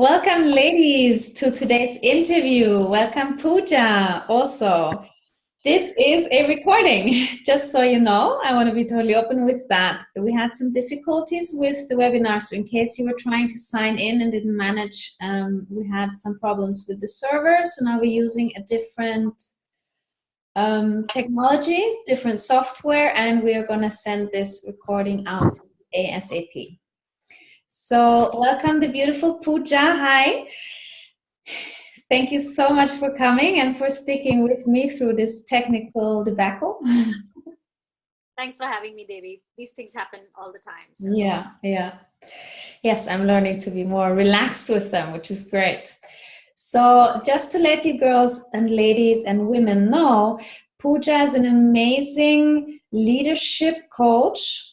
Welcome, ladies, to today's interview. Welcome, Pooja, also. This is a recording, just so you know. I want to be totally open with that. We had some difficulties with the webinar, so in case you were trying to sign in and didn't manage, we had some problems with the server, so now we're using a different technology, different software, and we are going to send this recording out ASAP. So welcome the beautiful Pooja. Hi. Thank you so much for coming and for sticking with me through this technical debacle. Thanks for having me, Devi. These things happen all the time. So. Yeah. Yes, I'm learning to be more relaxed with them, which is great. So just to let you girls and ladies and women know, Pooja is an amazing leadership coach,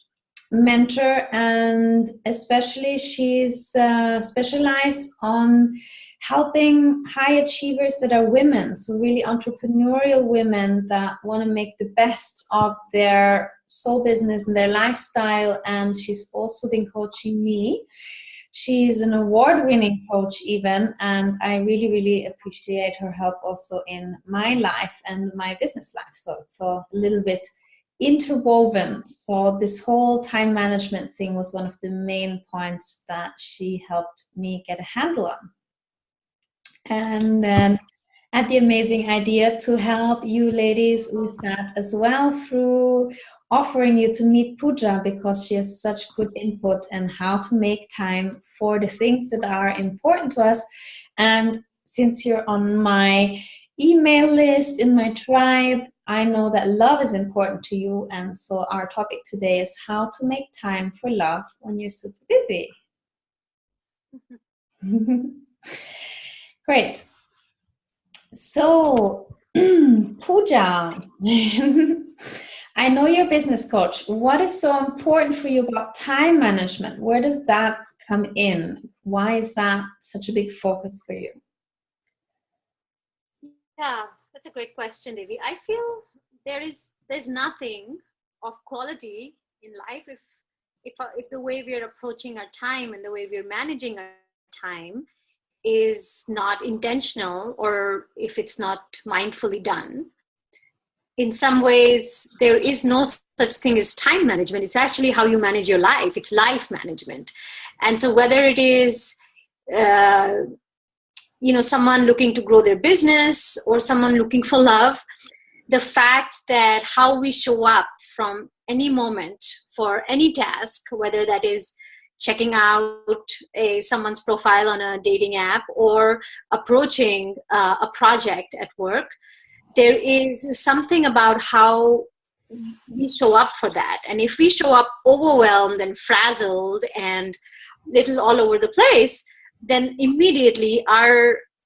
mentor, and especially she's specialized on helping high achievers that are women, so really entrepreneurial women that want to make the best of their soul business and their lifestyle. And she's also been coaching me. She's an award-winning coach even, and I really, really appreciate her help also in my life and my business life. So it's a little bit interwoven. So this whole time management thing was one of the main points that she helped me get a handle on. And then I had the amazing idea to help you ladies with that as well through offering you to meet Pooja, because she has such good input on how to make time for the things that are important to us. And since you're on my email list in my tribe, I know that love is important to you. And so our topic today is how to make time for love when you're super busy. Great. So, Pooja, I know you're a business coach. What is so important for you about time management? Where does that come in? Why is that such a big focus for you? Yeah, that's a great question, Devi. I feel there's nothing of quality in life if the way we're approaching our time and the way we're managing our time is not intentional, or if it's not mindfully done. In some ways, there is no such thing as time management. It's actually how you manage your life. It's life management. And so whether it is, someone looking to grow their business or someone looking for love, the fact that how we show up from any moment for any task, whether that is checking out someone's profile on a dating app or approaching a project at work, there is something about how we show up for that. And if we show up overwhelmed and frazzled and little all over the place, then immediately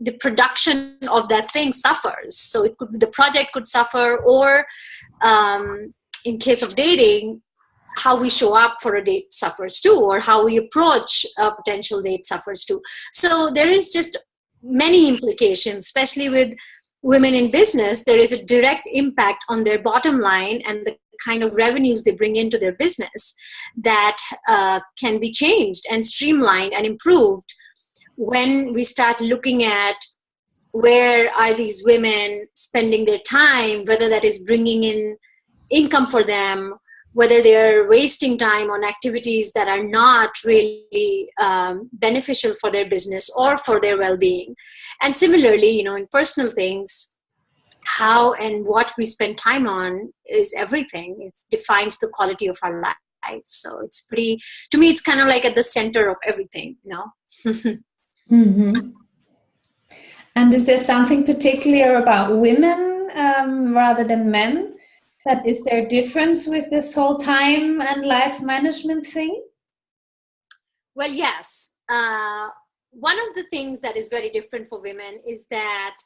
the production of that thing suffers. So the project could suffer, or in case of dating, how we show up for a date suffers too, or how we approach a potential date suffers too. So there is just many implications, especially with women in business. There is a direct impact on their bottom line and the kind of revenues they bring into their business that can be changed and streamlined and improved when we start looking at where are these women spending their time, whether that is bringing in income for them, whether they're wasting time on activities that are not really beneficial for their business or for their well-being. And similarly, in personal things, how and what we spend time on is everything. It defines the quality of our life. So it's to me, it's kind of like at the center of everything, Mm-hmm. And is there something particular about women rather than men? Is there a difference with this whole time and life management thing? Well, yes. One of the things that is very different for women is that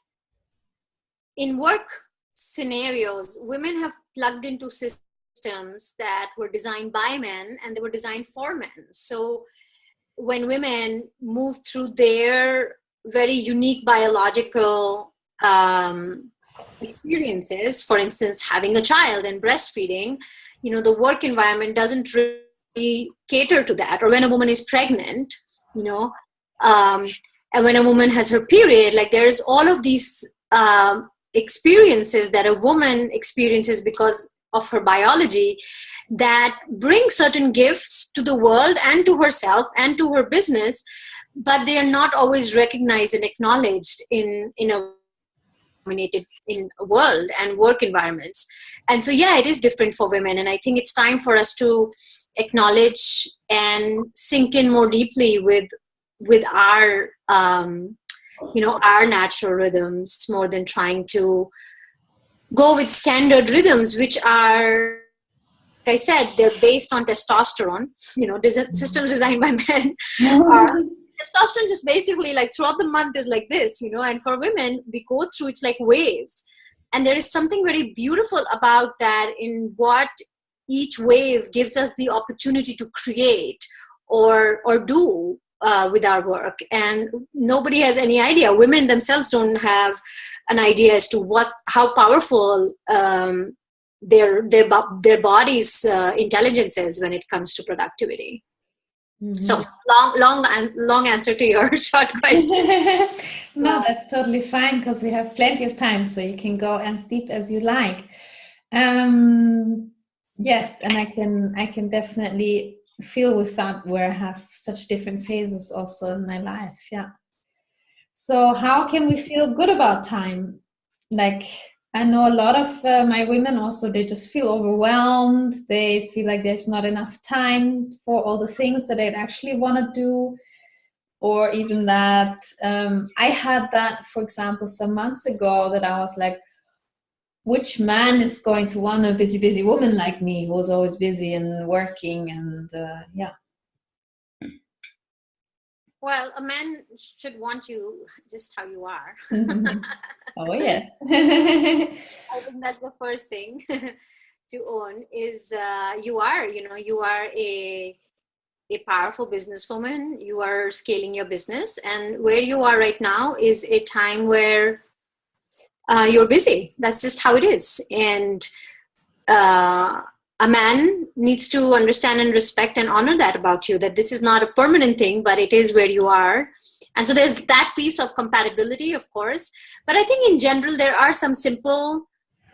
in work scenarios, women have plugged into systems that were designed by men and they were designed for men. So when women move through their very unique biological experiences, for instance, having a child and breastfeeding, the work environment doesn't really cater to that. Or when a woman is pregnant, and when a woman has her period, like there's all of these experiences that a woman experiences because of her biology that bring certain gifts to the world and to herself and to her business, but they are not always recognized and acknowledged in a dominated in world and work environments. And so yeah, it is different for women, and I think it's time for us to acknowledge and sink in more deeply with our our natural rhythms, more than trying to go with standard rhythms, which are, like I said, they're based on testosterone, systems designed by men. Testosterone just basically, like, throughout the month is like this, and for women, we go through, it's like waves. And there is something very beautiful about that, in what each wave gives us the opportunity to create or do with our work. And nobody has any idea. Women themselves don't have an idea as to how powerful their body's intelligence is when it comes to productivity. Mm-hmm. So long answer to your short question. No, that's totally fine, because we have plenty of time, so you can go as deep as you like. Yes, and I can definitely feel with that, where I have such different phases also in my life. Yeah. So how can we feel good about time? Like, I know a lot of my women also, they just feel overwhelmed. They feel like there's not enough time for all the things that they'd actually want to do. Or even that, I had that, for example, some months ago, that I was like, which man is going to want a busy woman like me, who's always busy and working? And yeah. Well, a man should want you just how you are. Oh, yeah. I think that's the first thing to own is you are a powerful businesswoman. You are scaling your business, and where you are right now is a time where you're busy. That's just how it is. And a man needs to understand and respect and honor that about you, that this is not a permanent thing, but it is where you are. And so there's that piece of compatibility, of course. But I think in general, there are some simple,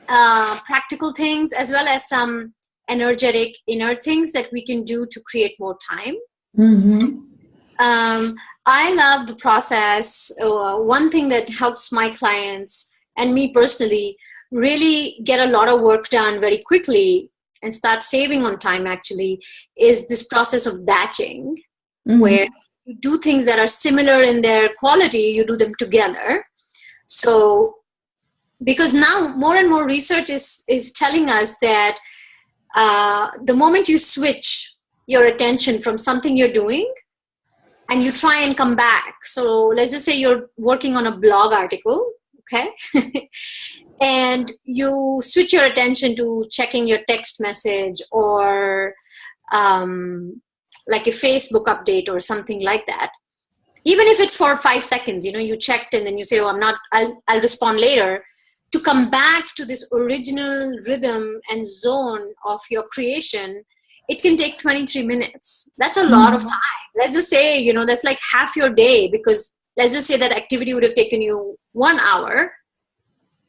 practical things, as well as some energetic inner things that we can do to create more time. Mm-hmm. I love the process. One thing that helps my clients and me personally really get a lot of work done very quickly and start saving on time, actually, is this process of batching, mm-hmm. where you do things that are similar in their quality, you do them together. So, because now more and more research is telling us that the moment you switch your attention from something you're doing and you try and come back. So let's just say you're working on a blog article, okay? And you switch your attention to checking your text message or like a Facebook update or something like that. Even if it's for 5 seconds, you checked and then you say, oh, I'll respond later. To come back to this original rhythm and zone of your creation, it can take 23 minutes. That's a lot of time. Let's just say, that's like half your day, because let's just say that activity would have taken you 1 hour.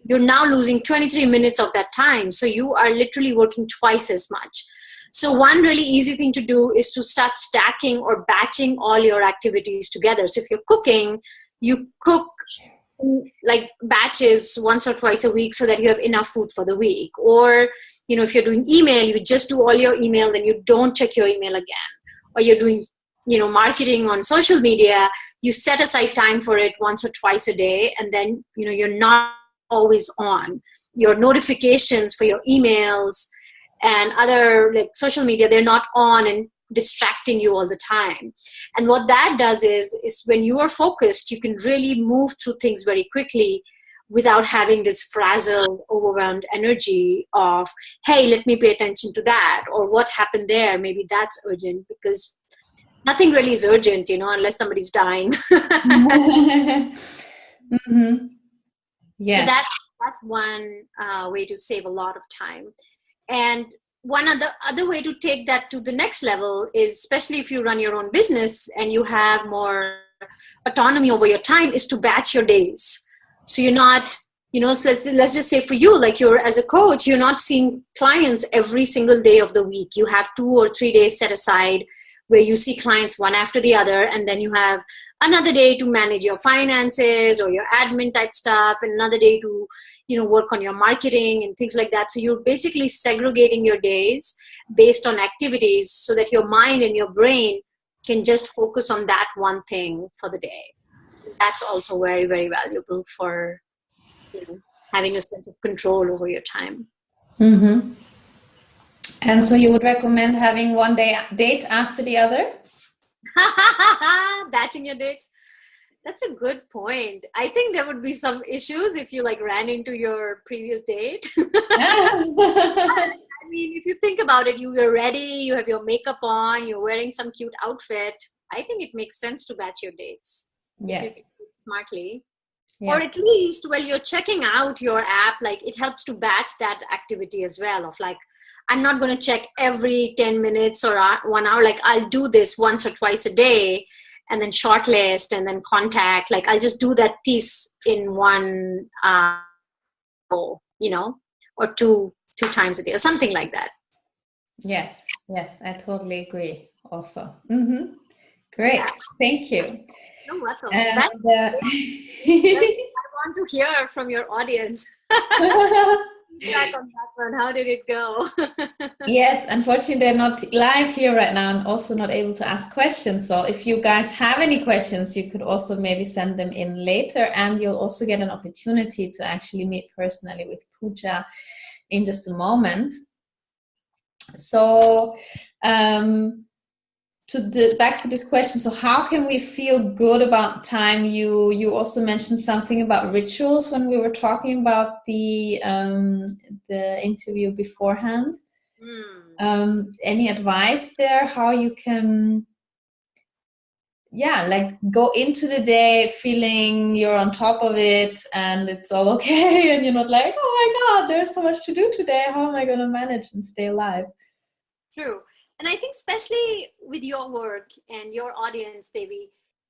You're now losing 23 minutes of that time. So you are literally working twice as much. So one really easy thing to do is to start stacking or batching all your activities together. So if you're cooking, you cook like batches once or twice a week so that you have enough food for the week. Or, if you're doing email, you just do all your email, then you don't check your email again. Or you're doing, marketing on social media, you set aside time for it once or twice a day, and then, you're not always on. Your notifications for your emails and other like social media, they're not on and distracting you all the time. And what that does is when you are focused, you can really move through things very quickly without having this frazzled, overwhelmed energy of, hey, let me pay attention to that, or what happened there, maybe that's urgent, because nothing really is urgent, unless somebody's dying. Mm-hmm. Yeah. So that's one way to save a lot of time. And one other way to take that to the next level is, especially if you run your own business and you have more autonomy over your time is to batch your days. So you're not, so let's just say for you, like you're as a coach, you're not seeing clients every single day of the week. You have 2 or 3 days set aside where you see clients one after the other, and then you have another day to manage your finances or your admin type stuff, and another day to work on your marketing and things like that. So you're basically segregating your days based on activities so that your mind and your brain can just focus on that one thing for the day. That's also very, very valuable for having a sense of control over your time. Mm-hmm. And so you would recommend having one date after the other? Batching your dates. That's a good point. I think there would be some issues if you ran into your previous date. I mean, if you think about it, you're ready, you have your makeup on, you're wearing some cute outfit. I think it makes sense to batch your dates. Yes. If you can do it smartly. Yes. Or at least while you're checking out your app, it helps to batch that activity as well of I'm not going to check every 10 minutes or 1 hour. I'll do this once or twice a day, and then shortlist and then contact. I'll just do that piece in one, or two times a day or something like that. Yes, I totally agree also. Mm-hmm. Great, yeah. Thank you. You're welcome. And, that's I want to hear from your audience. Feedback on that one. How did it go? Yes, unfortunately they're not live here right now and also not able to ask questions. So if you guys have any questions, you could also maybe send them in later, and you'll also get an opportunity to actually meet personally with Puja in just a moment. So back to this question. So how can we feel good about time? You also mentioned something about rituals when we were talking about the interview beforehand. Any advice there? How you can, go into the day feeling you're on top of it and it's all okay, and you're not like, oh my God, there's so much to do today. How am I going to manage and stay alive? True. And I think especially with your work and your audience, Devi,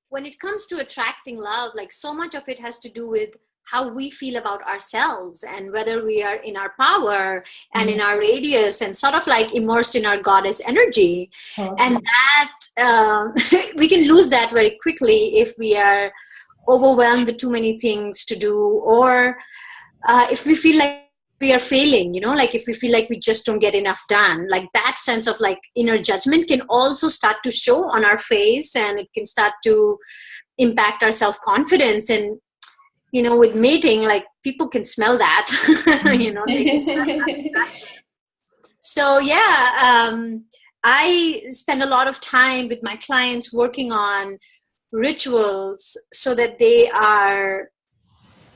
when it comes to attracting love, so much of it has to do with how we feel about ourselves and whether we are in our power and in our radius and sort of immersed in our goddess energy. Okay. And that we can lose that very quickly if we are overwhelmed with too many things to do, or if we feel like we are failing, if we feel like we just don't get enough done, that sense of inner judgment can also start to show on our face, and it can start to impact our self-confidence. And with mating, people can smell that. They can smell that. So I spend a lot of time with my clients working on rituals so that they are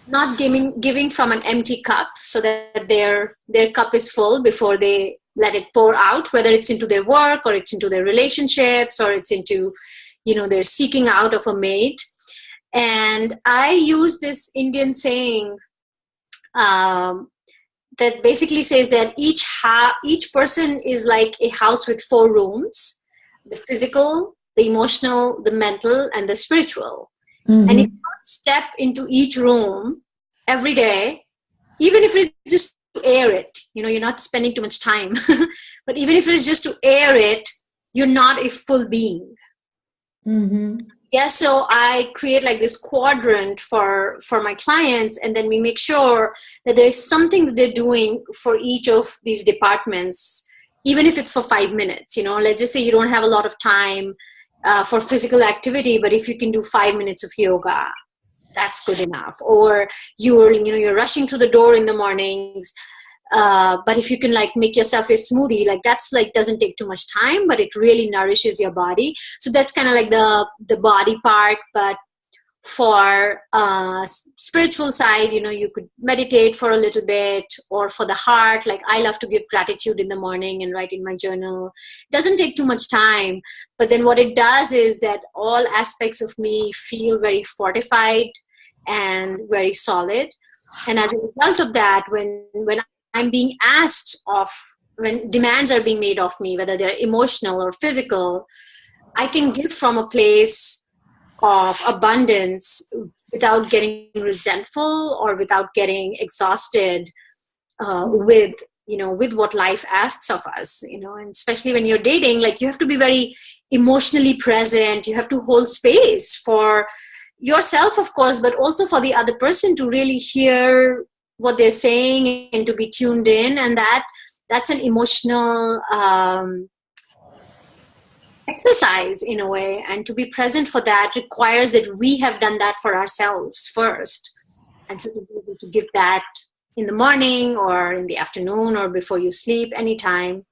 not giving from an empty cup, so that their cup is full before they let it pour out, whether it's into their work or it's into their relationships or it's into their seeking out of a mate. And I use this Indian saying that basically says that each person is like a house with 4 rooms: the physical, the emotional, the mental, and the spiritual. Mm-hmm. And if you step into each room every day, even if it's just to air it, you're not spending too much time, but even if it's just to air it, you're not a full being. Mm-hmm. Yeah, so I create this quadrant for my clients, and then we make sure that there is something that they're doing for each of these departments, even if it's for 5 minutes. Let's just say you don't have a lot of time for physical activity, but if you can do 5 minutes of yoga, that's good enough. Or you're rushing through the door in the mornings, but if you can make yourself a smoothie, that's doesn't take too much time, but it really nourishes your body. So that's kind of the body part. But for spiritual side, you could meditate for a little bit. Or for the heart, I love to give gratitude in the morning and write in my journal. It doesn't take too much time, but then what it does is that all aspects of me feel very fortified and very solid. And as a result of that, when I'm being asked when demands are being made of me, whether they're emotional or physical, I can give from a place of abundance without getting resentful or without getting exhausted with with what life asks of us, and especially when you're dating, like, you have to be very emotionally present. You have to hold space for yourself, of course, but also for the other person to really hear what they're saying and to be tuned in. And that's an emotional exercise in a way, and to be present for that requires that we have done that for ourselves first. And so to be able to give that in the morning or in the afternoon or before you sleep, anytime,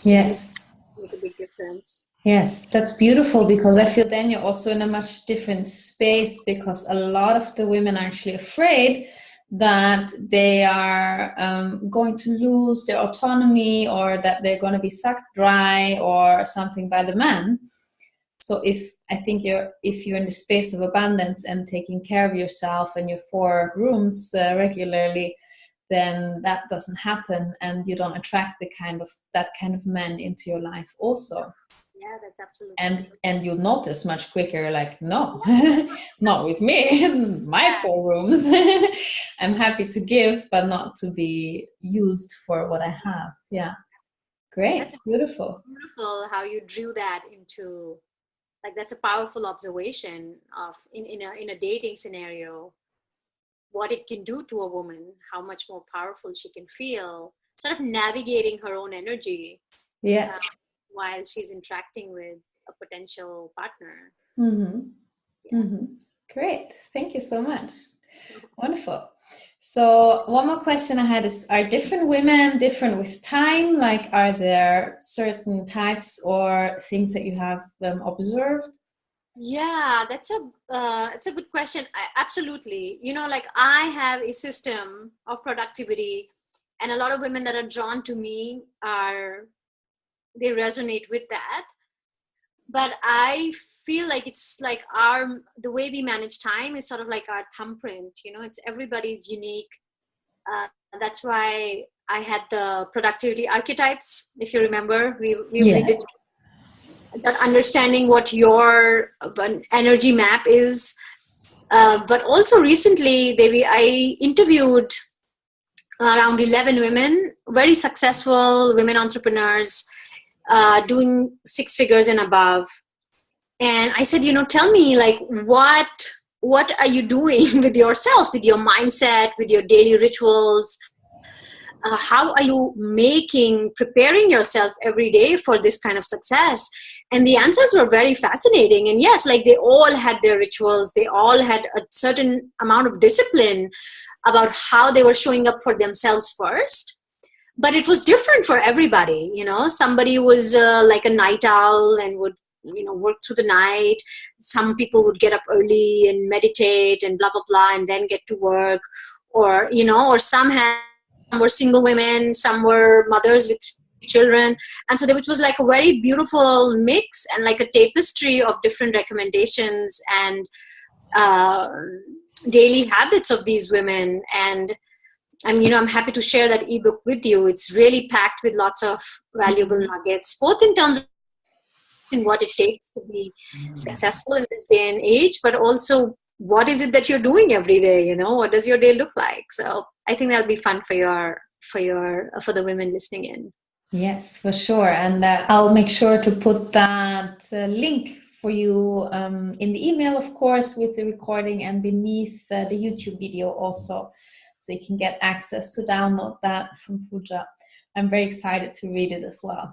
Yes. make a big difference. Yes, that's beautiful, because I feel then you're also in a much different space, because a lot of the women are actually afraid that they are going to lose their autonomy, or that they're going to be sucked dry or something by the man. So if you're in the space of abundance and taking care of yourself and your 4 rooms regularly, then that doesn't happen, and you don't attract that kind of man into your life also. Yeah, that's absolutely and you'll notice much quicker, like, no, not with me, my 4 rooms. I'm happy to give, but not to be used for what I have. Yeah, great. Beautiful. It's beautiful how you drew that into, like, that's a powerful observation of in a dating scenario, what it can do to a woman, how much more powerful she can feel, sort of navigating her own energy. Yes. While she's interacting with a potential partner. Mm-hmm. Yeah. Mm-hmm. Great. Thank you so much. Wonderful. So one more question I had is, are different women different with time? Like, are there certain types or things that you have observed? Yeah, it's a good question. Absolutely. Like, I have a system of productivity, and a lot of women that are drawn to me they resonate with that. But I feel like it's like the way we manage time is sort of like our thumbprint. It's everybody's unique. That's why I had the productivity archetypes. If you remember, we did that, understanding what your energy map is. But also recently, Devi, I interviewed around 11 women, very successful women entrepreneurs, doing 6 figures and above. And I said, tell me, like, what are you doing with yourself, with your mindset, with your daily rituals? How are you preparing yourself every day for this kind of success? And the answers were very fascinating. And yes, like, they all had their rituals. They all had a certain amount of discipline about how they were showing up for themselves first. But it was different for everybody. Somebody was like a night owl and would work through the night. Some people would get up early and meditate and blah blah blah and then get to work. Or some were single women, some were mothers with children. And so it was like a very beautiful mix and like a tapestry of different recommendations and daily habits of these women. And I'm happy to share that ebook with you. It's really packed with lots of valuable nuggets, both in terms of what it takes to be successful in this day and age, but also what is it that you're doing every day? What does your day look like? So I think that'll be fun for the women listening in. Yes, for sure. And I'll make sure to put that link for you in the email, of course, with the recording, and beneath the YouTube video also, so you can get access to download that from Puja. I'm very excited to read it as well.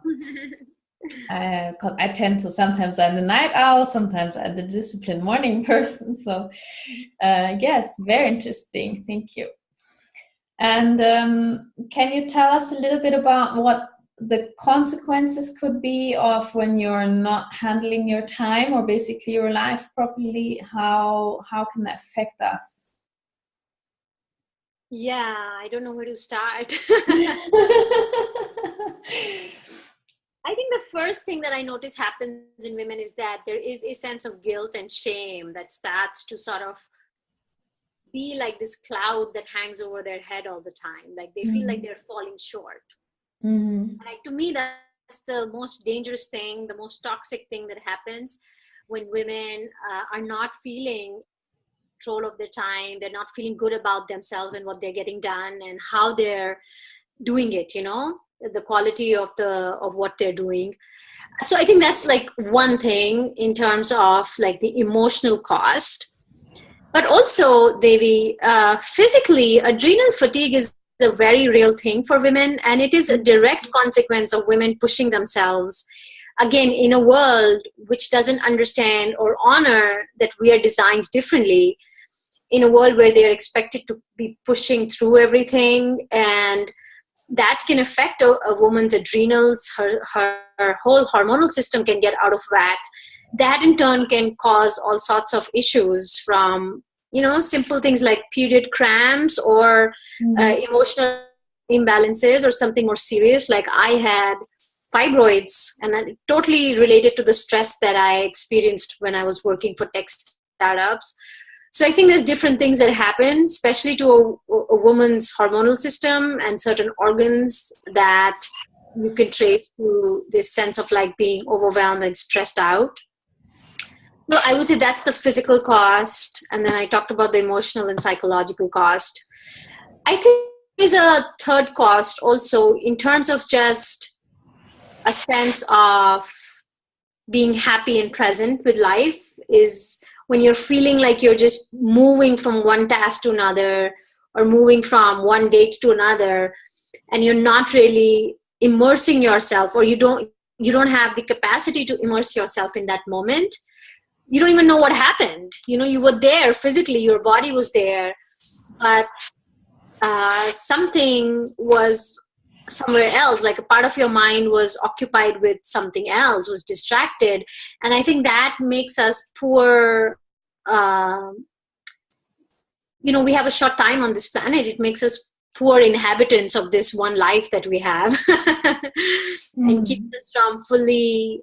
Because I tend to, sometimes I'm the night owl, sometimes I'm the disciplined morning person. So yes, very interesting. Thank you. And can you tell us a little bit about what the consequences could be of when you're not handling your time, or basically your life properly? How can that affect us? Yeah, I don't know where to start. I think the first thing that I notice happens in women is that there is a sense of guilt and shame that starts to sort of be like this cloud that hangs over their head all the time. Like, they feel like they're falling short. And to me, that's the most dangerous thing, the most toxic thing that happens, when women are not feeling control of their time, they're not feeling good about themselves and what they're getting done and how they're doing it, the quality of what they're doing. So I think that's like one thing in terms of like the emotional cost. But also, Devi, physically, adrenal fatigue is a very real thing for women, and it is a direct consequence of women pushing themselves, again, in a world which doesn't understand or honor that we are designed differently, in a world where they're expected to be pushing through everything, and that can affect a woman's adrenals. Her whole hormonal system can get out of whack. That in turn can cause all sorts of issues, from simple things like period cramps or emotional imbalances, or something more serious like I had fibroids, and that totally related to the stress that I experienced when I was working for tech startups. So I think there's different things that happen, especially to a woman's hormonal system and certain organs, that you can trace to this sense of like being overwhelmed and stressed out. So I would say that's the physical cost. And then I talked about the emotional and psychological cost. I think there's a third cost also, in terms of just a sense of being happy and present with life, is when you're feeling like you're just moving from one task to another, or moving from one date to another, and you're not really immersing yourself, or you don't have the capacity to immerse yourself in that moment. You don't even know what happened. You were there physically, your body was there, but something was somewhere else, like a part of your mind was occupied with something else, was distracted. And I think that makes us poor. We have a short time on this planet. It makes us poor inhabitants of this one life that we have. And keeps us from fully,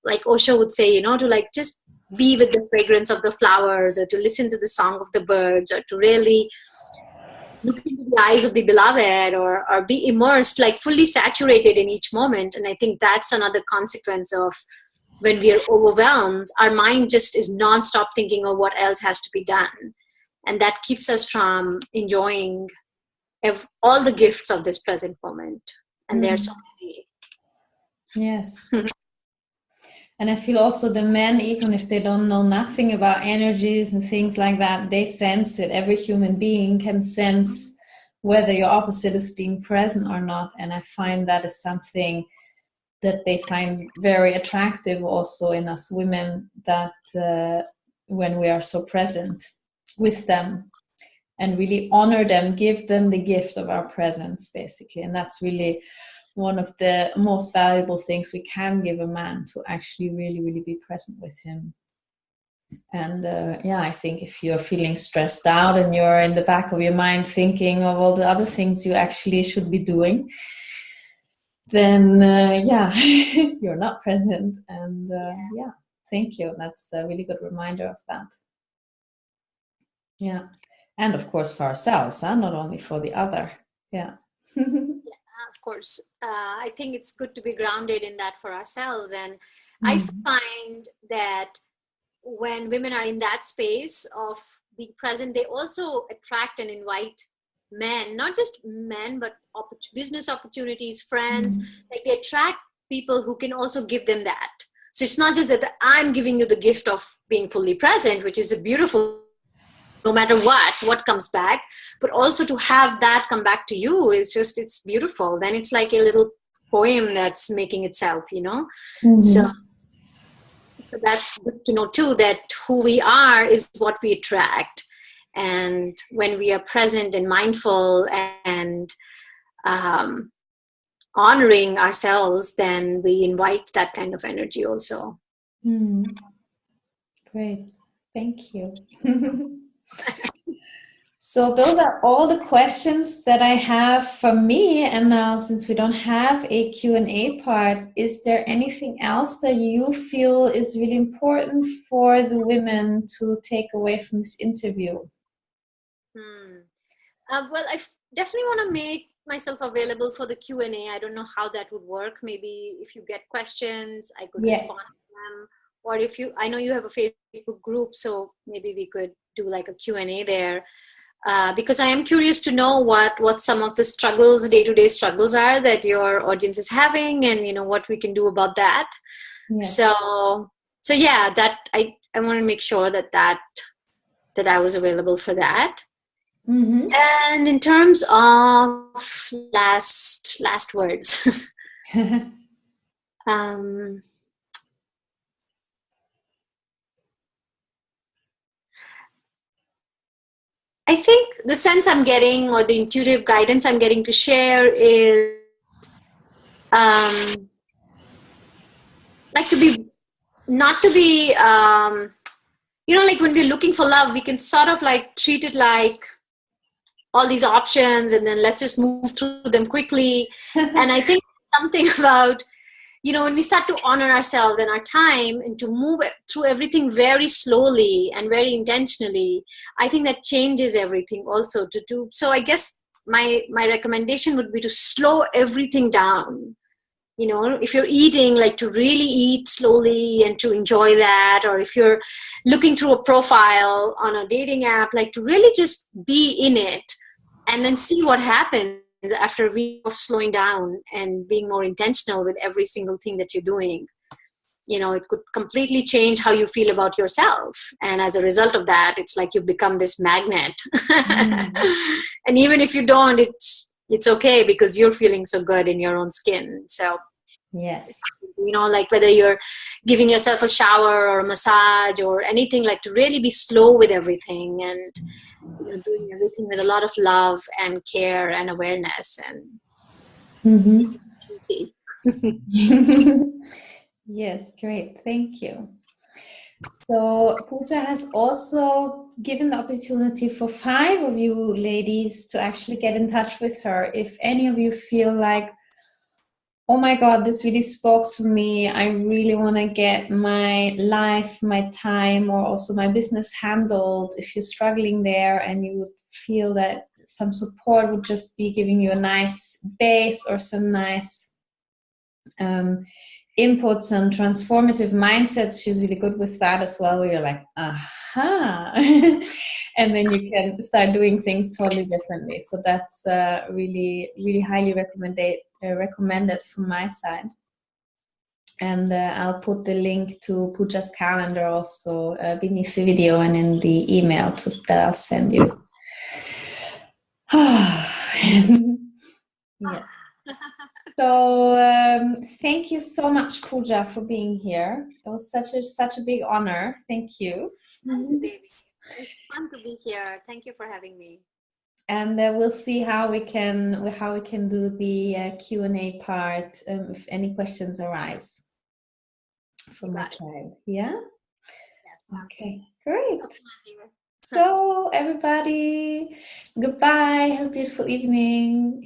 like Osho would say, to like just be with the fragrance of the flowers, or to listen to the song of the birds, or to really look into the eyes of the beloved, or be immersed, like fully saturated in each moment. And I think that's another consequence of when we are overwhelmed. Our mind just is nonstop thinking of what else has to be done. And that keeps us from enjoying all the gifts of this present moment. And there's so many. Yes. And I feel also the men, even if they don't know nothing about energies and things like that, they sense it. Every human being can sense whether your opposite is being present or not. And I find that is something that they find very attractive also in us women, that when we are so present with them and really honor them, give them the gift of our presence, basically. And that's really one of the most valuable things we can give a man, to actually really, really be present with him. And I think if you're feeling stressed out and you're in the back of your mind thinking of all the other things you actually should be doing, then you're not present. And thank you. That's a really good reminder of that. Yeah. And of course for ourselves, not only for the other. Yeah. Of course. I think it's good to be grounded in that for ourselves. And I find that when women are in that space of being present, they also attract and invite men, not just men, but business opportunities, friends. Like they attract people who can also give them that. So it's not just that I'm giving you the gift of being fully present, which is a beautiful, no matter what comes back, but also to have that come back to you is just, it's beautiful. Then it's like a little poem that's making itself, So that's good to know too, that who we are is what we attract. And when we are present and mindful and honoring ourselves, then we invite that kind of energy also. Great. Thank you. So those are all the questions that I have from me. And now, since we don't have a Q&A part, is there anything else that you feel is really important for the women to take away from this interview? Well, I definitely want to make myself available for the Q&A. I don't know how that would work. Maybe if you get questions, I could respond to them. or if you, I know you have a Facebook group, so maybe we could do like a Q&A there. Because I am curious to know what some of the struggles, day-to-day struggles are that your audience is having, and what we can do about that. Yes. So yeah, that I want to make sure that I was available for that. Mm-hmm. And in terms of last words, I think the sense I'm getting, or the intuitive guidance I'm getting to share, is like not to be, like when we're looking for love, we can sort of like treat it like all these options, and then let's just move through them quickly. And I think something about, when we start to honor ourselves and our time, and to move through everything very slowly and very intentionally, I think that changes everything also to do. So I guess my recommendation would be to slow everything down. If you're eating, like to really eat slowly and to enjoy that. Or if you're looking through a profile on a dating app, like to really just be in it, and then see what happens after a week of slowing down and being more intentional with every single thing that you're doing. It could completely change how you feel about yourself. And as a result of that, it's like you become this magnet. And even if you don't, it's okay, because you're feeling so good in your own skin. So Yes. like whether you're giving yourself a shower or a massage or anything, like to really be slow with everything, and doing everything with a lot of love and care and awareness, and juicy. Yes, great. Thank you. So Pooja has also given the opportunity for 5 of you ladies to actually get in touch with her. If any of you feel like, oh my God, this really spoke to me, I really want to get my life, my time, or also my business handled. If you're struggling there and you would feel that some support would just be giving you a nice base, or some nice inputs and transformative mindsets, she's really good with that as well, where you're like, aha. And then you can start doing things totally differently. So that's really, really highly recommended from my side. And I'll put the link to Pooja's calendar also beneath the video and in the email that I'll send you. Yeah. So thank you so much, Pooja, for being here. It was such a big honor. Thank you. Thank you, Devi. It's fun to be here. Thank you for having me. And we'll see how we can do the Q&A part if any questions arise from my side. Yeah. Yes. Okay. Great. So everybody, goodbye. Have a beautiful evening.